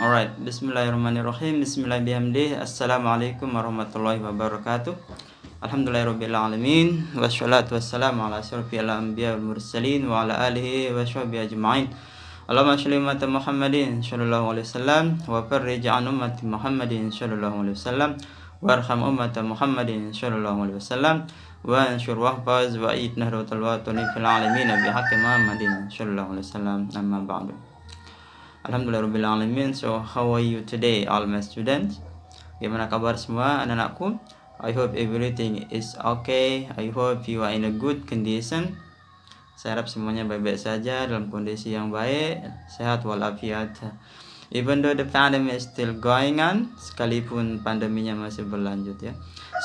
Alright, bismillahirrahmanirrahim. Bismillahirrahmanirrahim. Assalamualaikum warahmatullahi wabarakatuh. Alhamdulillahirabbil alamin. Wassalatu wassalamu ala asyrofil anbiya wal mursalin wa ala alihi wa sahbihi ajmain. Allahumma shalli ala Muhammadin sallallahu alaihi wasallam wa farrij an ummati Muhammadin sallallahu alaihi wasallam warham ummata Muhammadin sallallahu alaihi wasallam wa anshur wahfaz wa id nahratul watani fil alamin bi haqqi Muhammadin sallallahu alaihi wasallam. Amma ba'du. Alhamdulillahirabbil alamin. So how are you today, all my students? Gimana kabar semua anak-anakku? I hope everything is okay. I hope you are in a good condition. Saya harap semuanya baik-baik saja, dalam kondisi yang baik, sehat walafiat. Even though the pandemic is still going on, sekalipun pandeminya masih berlanjut ya.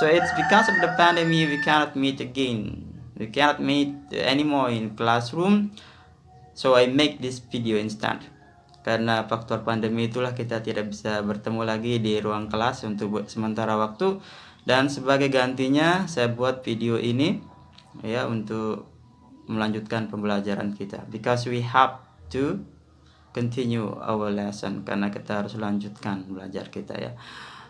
So it's because of the pandemic we cannot meet again. We cannot meet anymore in classroom. So I make this video instead. Karena faktor pandemi itulah kita tidak bisa bertemu lagi di ruang kelas untuk sementara waktu, dan sebagai gantinya saya buat video ini ya untuk melanjutkan pembelajaran kita, because we have to continue our lesson, karena kita harus lanjutkan belajar kita ya.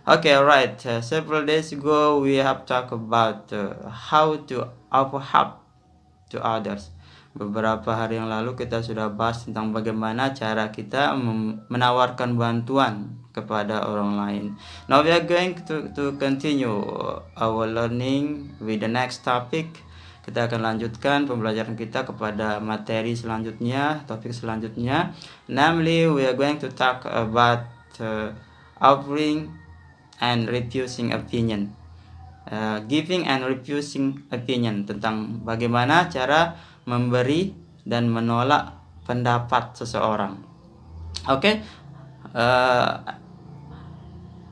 Okay, alright. Several days ago we have talked about how to offer help to others. Beberapa hari yang lalu kita sudah bahas tentang bagaimana cara kita menawarkan bantuan kepada orang lain. Now we are going to continue our learning with the next topic. Kita akan lanjutkan pembelajaran kita kepada materi selanjutnya, topik selanjutnya. Namely, we are going to talk about offering and refusing opinion. Giving and refusing opinion, tentang bagaimana cara memberi dan menolak pendapat seseorang. Okay,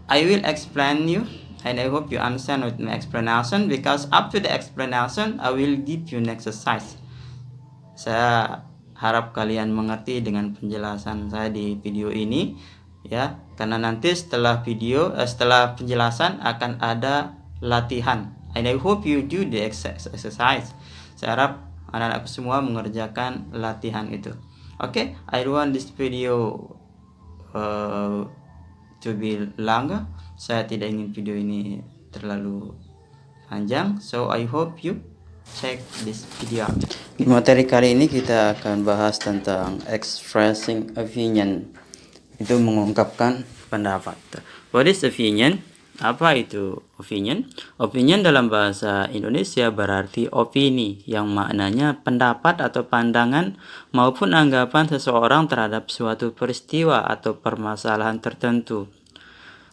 I will explain you, and I hope you understand with my explanation, because after the explanation I will give you an exercise. Saya harap kalian mengerti dengan penjelasan saya di video ini ya, karena nanti setelah penjelasan akan ada latihan, and I hope you do the exercise. Saya harap anak-anakku semua mengerjakan latihan itu. Okay, I don't want this video to be longer. Saya tidak ingin video ini terlalu panjang, so I hope you check this video. Di materi kali ini kita akan bahas tentang expressing opinion, itu mengungkapkan pendapat. What is opinion? Apa itu opinion? Opinion dalam bahasa Indonesia berarti opini, yang maknanya pendapat atau pandangan maupun anggapan seseorang terhadap suatu peristiwa atau permasalahan tertentu.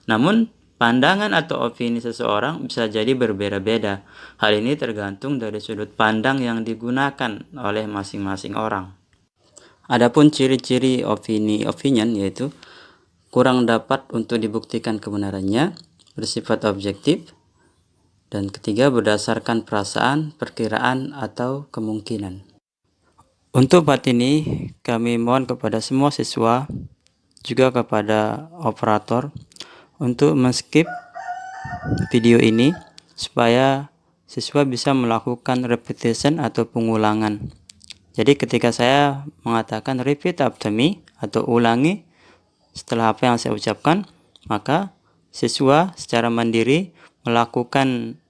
Namun, pandangan atau opini seseorang bisa jadi berbeda-beda. Hal ini tergantung dari sudut pandang yang digunakan oleh masing-masing orang. Adapun ciri-ciri opinion yaitu kurang dapat untuk dibuktikan kebenarannya, bersifat objektif, dan ketiga berdasarkan perasaan, perkiraan, atau kemungkinan. Untuk part ini kami mohon kepada semua siswa, juga kepada operator, untuk men-skip video ini supaya siswa bisa melakukan repetition atau pengulangan. Jadi ketika saya mengatakan repeat after me atau ulangi setelah apa yang saya ucapkan, maka siswa secara mandiri melakukan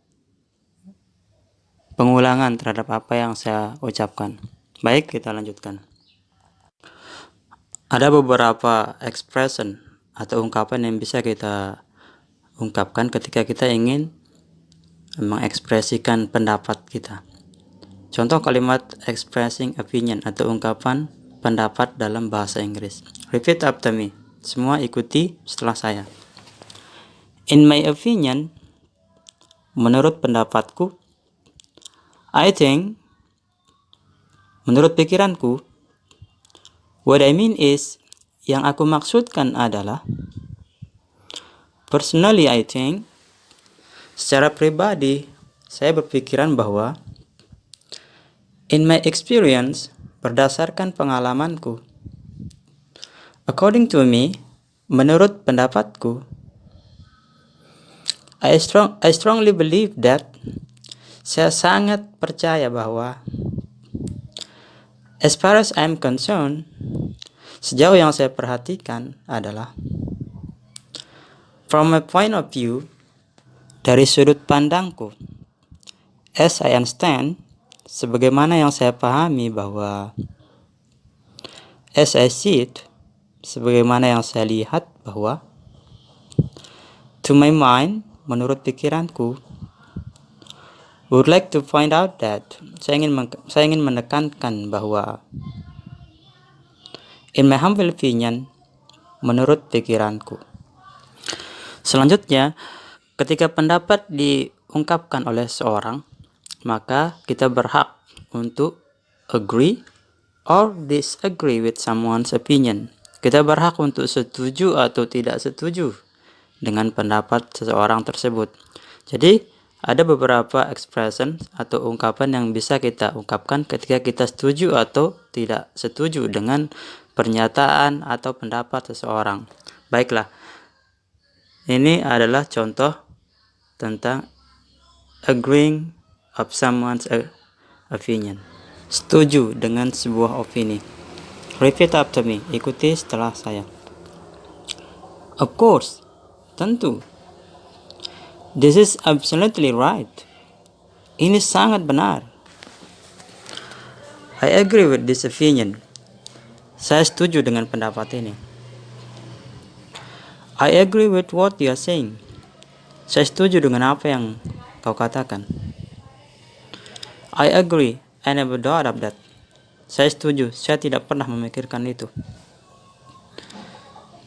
pengulangan terhadap apa yang saya ucapkan. Baik, kita lanjutkan. Ada beberapa expression atau ungkapan yang bisa kita ungkapkan ketika kita ingin mengekspresikan pendapat kita. Contoh kalimat expressing opinion atau ungkapan pendapat dalam bahasa Inggris. Repeat after me. Semua ikuti setelah saya. In my opinion, menurut pendapatku, I think, menurut pikiranku, what I mean is, yang aku maksudkan adalah, personally I think, secara pribadi, saya berpikiran bahwa, in my experience, berdasarkan pengalamanku, according to me, menurut pendapatku, I strongly believe that, saya sangat percaya bahwa, as far as I'm concerned, sejauh yang saya perhatikan adalah, From my point of view, dari sudut pandangku, as I understand, sebagaimana yang saya pahami bahwa as I see it, sebagaimana yang saya lihat bahwa to my mind, menurut pikiranku, would like to find out that saya ingin menekankan bahwa in my humble opinion, menurut pikiranku. Selanjutnya, ketika pendapat diungkapkan oleh seorang, maka kita berhak untuk agree or disagree with someone's opinion. Kita berhak untuk setuju atau tidak setuju dengan pendapat seseorang tersebut. Jadi, ada beberapa expression atau ungkapan yang bisa kita ungkapkan ketika kita setuju atau tidak setuju dengan pernyataan atau pendapat seseorang. Baiklah, ini adalah contoh tentang agreeing of someone's opinion. Setuju dengan sebuah opini. Repeat after me. Ikuti setelah saya. Of course. Tentu. This is absolutely right. Ini sangat benar. I agree with this opinion. Saya setuju dengan pendapat ini. I agree with what you are saying. Saya setuju dengan apa yang kau katakan. I agree. I never thought of that. Saya setuju. Saya tidak pernah memikirkan itu.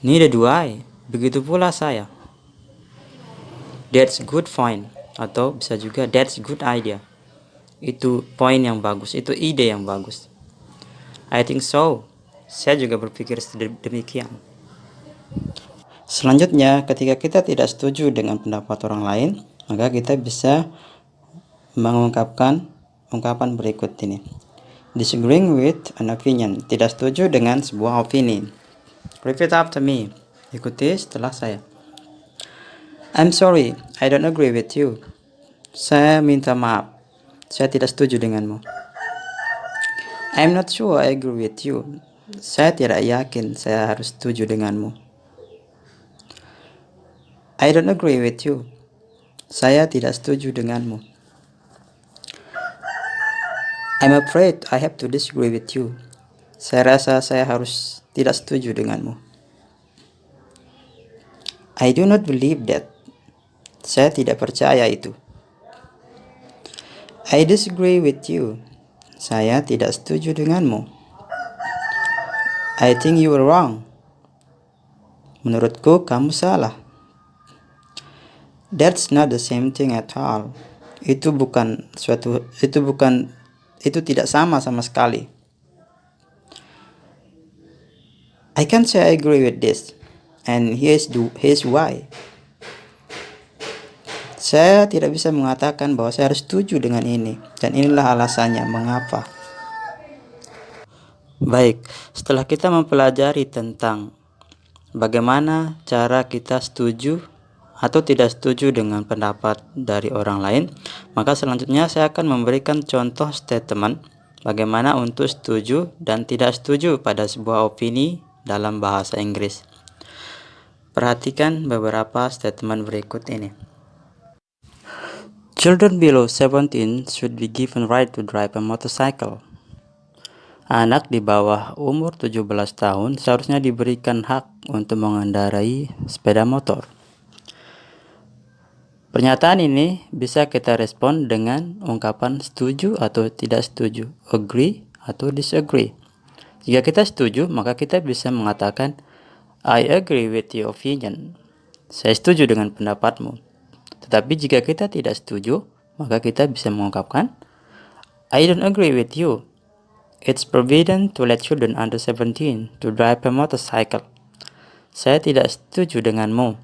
Neither do I. Begitu pula saya. That's good point. Atau bisa juga that's good idea. Itu poin yang bagus. Itu ide yang bagus. I think so. Saya juga berpikir demikian. Selanjutnya, ketika kita tidak setuju dengan pendapat orang lain, maka kita bisa mengungkapkan ungkapan berikut ini. Disagreeing with an opinion. Tidak setuju dengan sebuah opini. Repeat after me. Ikuti setelah saya. I'm sorry, I don't agree with you. Saya minta maaf. Saya tidak setuju denganmu. I'm not sure I agree with you. Saya tidak yakin saya harus setuju denganmu. I don't agree with you. Saya tidak setuju denganmu. I'm afraid I have to disagree with you. Saya rasa saya harus tidak setuju denganmu. I do not believe that. Saya tidak percaya itu. I disagree with you. Saya tidak setuju denganmu. I think you are wrong. Menurutku kamu salah. That's not the same thing at all. Itu tidak sama sekali. I can't say I agree with this. And here's why. Saya tidak bisa mengatakan bahwa saya harus setuju dengan ini. Dan inilah alasannya mengapa. Baik, setelah kita mempelajari tentang bagaimana cara kita setuju atau tidak setuju dengan pendapat dari orang lain, maka selanjutnya saya akan memberikan contoh statement bagaimana untuk setuju dan tidak setuju pada sebuah opini dalam bahasa Inggris. Perhatikan beberapa statement berikut ini. Children below 17 should be given right to drive a motorcycle. Anak di bawah umur 17 tahun seharusnya diberikan hak untuk mengendarai sepeda motor. Pernyataan ini bisa kita respon dengan ungkapan setuju atau tidak setuju, agree atau disagree. Jika kita setuju, maka kita bisa mengatakan I agree with your opinion. Saya setuju dengan pendapatmu. Tetapi jika kita tidak setuju, maka kita bisa mengungkapkan I don't agree with you. It's forbidden to let children under 17 to drive a motorcycle. Saya tidak setuju denganmu.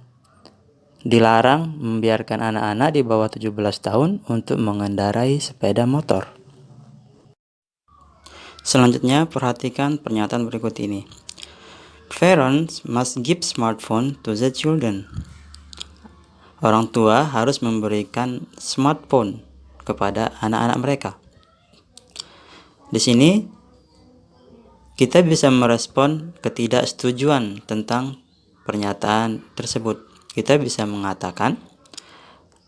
Dilarang membiarkan anak-anak di bawah 17 tahun untuk mengendarai sepeda motor. Selanjutnya, perhatikan pernyataan berikut ini. Parents must give smartphone to the children. Orang tua harus memberikan smartphone kepada anak-anak mereka. Di sini, kita bisa merespon ketidaksetujuan tentang pernyataan tersebut. kita bisa mengatakan,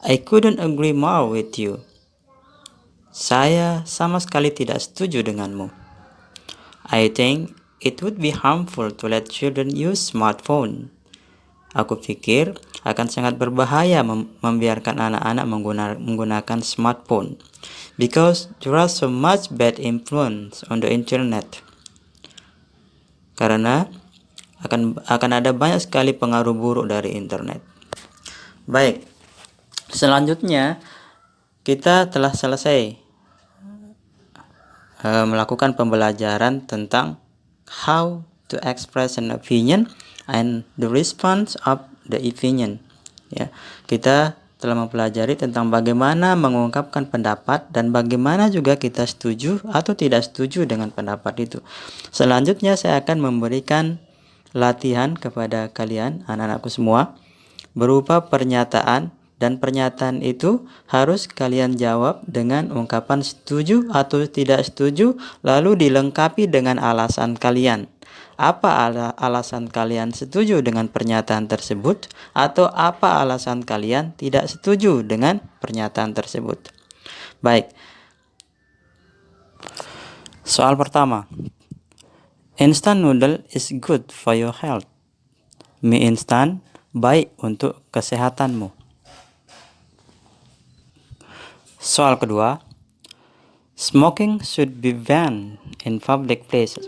I couldn't agree more with you. Saya sama sekali tidak setuju denganmu. I think it would be harmful to let children use smartphone. Aku pikir akan sangat berbahaya membiarkan anak-anak menggunakan smartphone because there are so much bad influence on the internet. Karena akan ada banyak sekali pengaruh buruk dari internet. Baik, selanjutnya kita telah selesai melakukan pembelajaran tentang how to express an opinion and the response of the opinion. Ya, kita telah mempelajari tentang bagaimana mengungkapkan pendapat dan bagaimana juga kita setuju atau tidak setuju dengan pendapat itu. Selanjutnya saya akan memberikan latihan kepada kalian, anak-anakku semua, berupa pernyataan, dan pernyataan itu harus kalian jawab dengan ungkapan setuju atau tidak setuju, lalu dilengkapi dengan alasan kalian. Apa alasan kalian setuju dengan pernyataan tersebut, atau apa alasan kalian tidak setuju dengan pernyataan tersebut? Baik. Soal pertama. Instant noodle is good for your health. Mie instan baik untuk kesehatanmu. Soal kedua. Smoking should be banned in public places.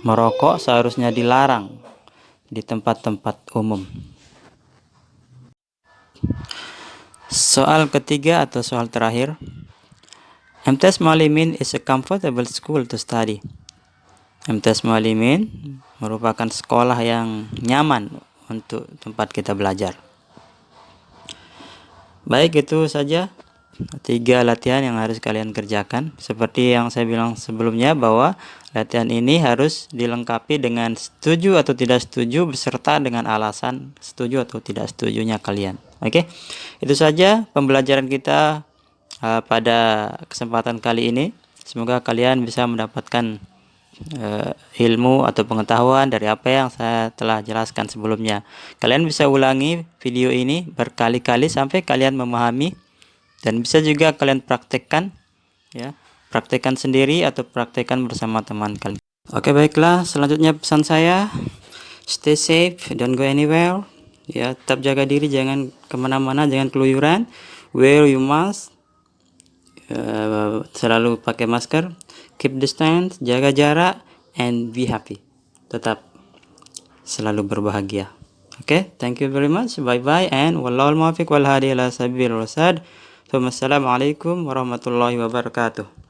Merokok seharusnya dilarang di tempat-tempat umum. Soal ketiga atau soal terakhir. MTS Muallimin is a comfortable school to study. MTS Muallimin merupakan sekolah yang nyaman untuk tempat kita belajar. Baik, itu saja 3 latihan yang harus kalian kerjakan. Seperti yang saya bilang sebelumnya, bahwa latihan ini harus dilengkapi dengan setuju atau tidak setuju beserta dengan alasan setuju atau tidak setujunya kalian. Oke, itu saja pembelajaran kita pada kesempatan kali ini. Semoga kalian bisa mendapatkan ilmu atau pengetahuan dari apa yang saya telah jelaskan sebelumnya. Kalian bisa ulangi video ini berkali-kali sampai kalian memahami, dan bisa juga kalian praktekkan, ya, praktekkan sendiri atau praktekkan bersama teman kalian. Oke, baiklah, selanjutnya pesan saya, stay safe, don't go anywhere. Ya, tetap jaga diri, jangan kemana-mana, jangan keluyuran. Wear your mask, selalu pakai masker, keep distance, jaga jarak, and be happy. Tetap selalu berbahagia. Oke, thank you very much. Bye bye, and wallahul muwaffiq wal hadi ila sabilir rasyad. Assalamualaikum warahmatullahi wabarakatuh.